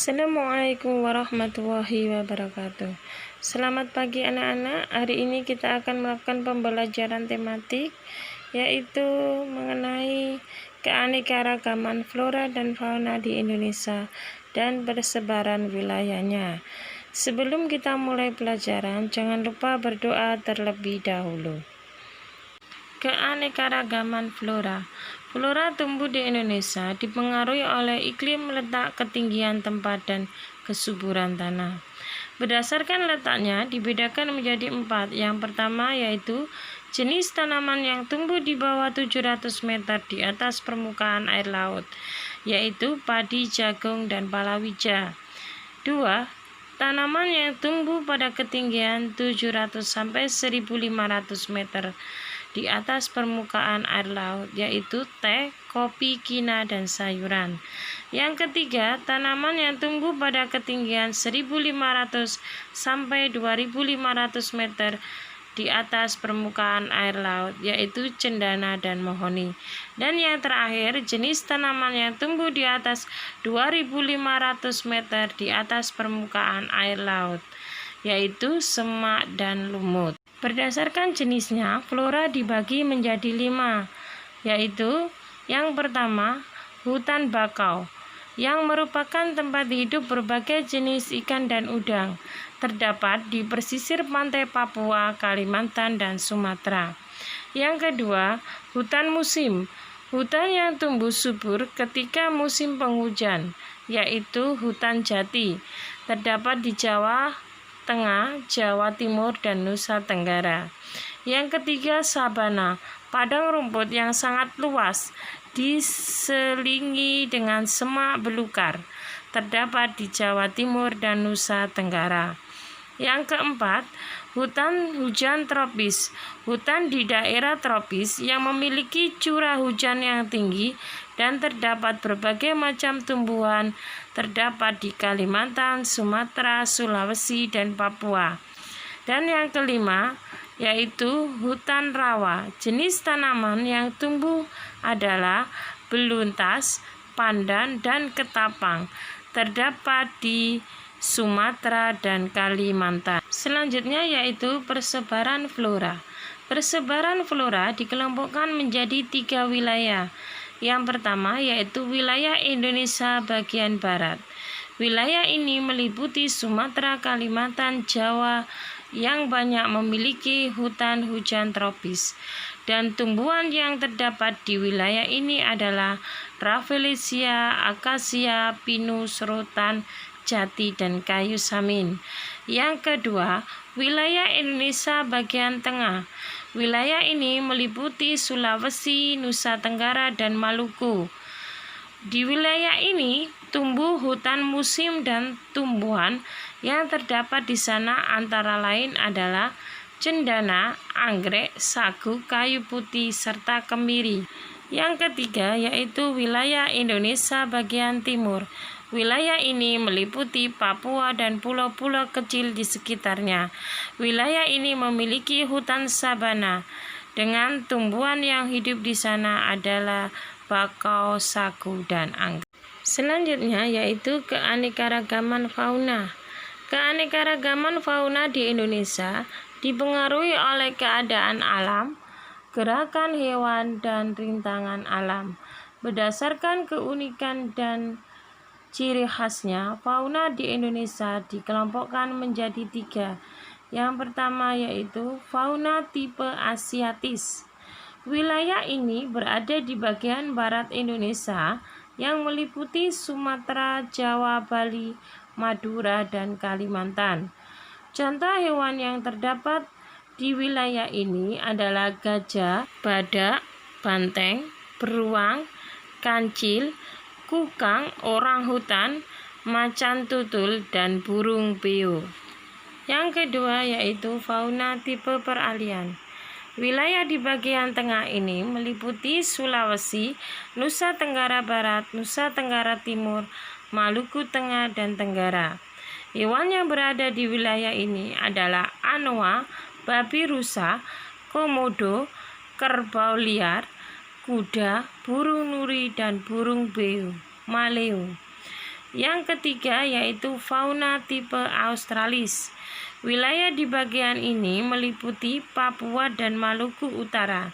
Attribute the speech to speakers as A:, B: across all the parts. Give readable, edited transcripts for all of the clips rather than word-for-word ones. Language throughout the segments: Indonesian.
A: Assalamualaikum warahmatullahi wabarakatuh. Selamat pagi anak-anak. Hari ini kita akan melakukan pembelajaran tematik, yaitu mengenai keanekaragaman flora dan fauna di Indonesia dan persebaran wilayahnya. Sebelum kita mulai pelajaran, jangan lupa berdoa terlebih dahulu. Keanekaragaman flora. Flora tumbuh di Indonesia dipengaruhi oleh iklim, letak, ketinggian tempat, dan kesuburan tanah. Berdasarkan letaknya dibedakan menjadi 4. Yang pertama yaitu jenis tanaman yang tumbuh di bawah 700 meter di atas permukaan air laut, yaitu padi, jagung, dan palawija. 2. Tanaman yang tumbuh pada ketinggian 700 sampai 1500 meter di atas permukaan air laut, yaitu teh, kopi, kina, dan sayuran. Yang ketiga, tanaman yang tumbuh pada ketinggian 1500 sampai 2500 meter di atas permukaan air laut, yaitu cendana dan mahoni. Dan yang terakhir, jenis tanaman yang tumbuh di atas 2500 meter di atas permukaan air laut, yaitu semak dan lumut. Berdasarkan jenisnya, flora dibagi menjadi 5, yaitu yang pertama, hutan bakau, yang merupakan tempat hidup berbagai jenis ikan dan udang, terdapat di pesisir pantai Papua, Kalimantan, dan Sumatera. Yang kedua, hutan musim, hutan yang tumbuh subur ketika musim penghujan, yaitu hutan jati, terdapat di Jawa Tengah, Jawa Timur, dan Nusa Tenggara. Yang ketiga, sabana, padang rumput yang sangat luas, diselingi dengan semak belukar, terdapat di Jawa Timur dan Nusa Tenggara. Yang keempat, hutan hujan tropis, hutan di daerah tropis yang memiliki curah hujan yang tinggi dan terdapat berbagai macam tumbuhan, terdapat di Kalimantan, Sumatera, Sulawesi, dan Papua. Dan yang kelima, yaitu hutan rawa. Jenis tanaman yang tumbuh adalah beluntas, pandan, dan ketapang, terdapat di Sumatera dan Kalimantan. Selanjutnya yaitu persebaran flora. Persebaran flora dikelompokkan menjadi 3 wilayah. Yang pertama yaitu wilayah Indonesia bagian barat. Wilayah ini meliputi Sumatera, Kalimantan, Jawa yang banyak memiliki hutan hujan tropis. Dan tumbuhan yang terdapat di wilayah ini adalah Rafflesia, akasia, pinus, rotan, jati, dan kayu samin. Yang kedua, wilayah Indonesia bagian tengah. Wilayah ini meliputi Sulawesi, Nusa Tenggara, dan Maluku. Di wilayah ini tumbuh hutan musim dan tumbuhan yang terdapat di sana antara lain adalah cendana, anggrek, sagu, kayu putih, serta kemiri. Yang ketiga yaitu wilayah Indonesia bagian timur. Wilayah ini meliputi Papua dan pulau-pulau kecil di sekitarnya. Wilayah ini memiliki hutan sabana dengan tumbuhan yang hidup di sana adalah bakau, sagu, dan anggrek. Selanjutnya yaitu keanekaragaman fauna. Keanekaragaman fauna di Indonesia dipengaruhi oleh keadaan alam, gerakan hewan, dan rintangan alam. Berdasarkan keunikan dan ciri khasnya, fauna di Indonesia dikelompokkan menjadi 3. Yang pertama yaitu fauna tipe asiatis. Wilayah ini berada di bagian barat Indonesia yang meliputi Sumatera, Jawa, Bali, Madura, dan Kalimantan. Contoh hewan yang terdapat di wilayah ini adalah gajah, badak, banteng, beruang, kancil, kukang, orang hutan, macan tutul, dan burung beo. Yang kedua yaitu fauna tipe peralihan. Wilayah di bagian tengah ini meliputi Sulawesi, Nusa Tenggara Barat, Nusa Tenggara Timur, Maluku Tengah, dan Tenggara. Hewan yang berada di wilayah ini adalah anoa, babi rusa, komodo, kerbau liar, kuda, burung nuri, dan burung beo, maleo. Yang ketiga yaitu fauna tipe Australis. Wilayah di bagian ini meliputi Papua dan Maluku Utara.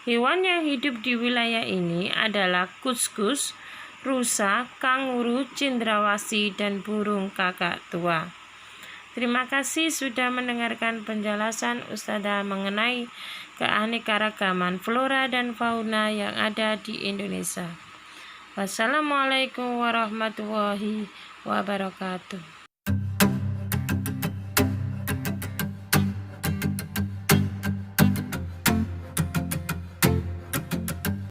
A: Hewan yang hidup di wilayah ini adalah kuskus, rusa, kanguru, cendrawasih, dan burung kakak tua. Terima kasih sudah mendengarkan penjelasan Ustazah mengenai keanekaragaman flora dan fauna yang ada di Indonesia. Wassalamualaikum warahmatullahi wabarakatuh.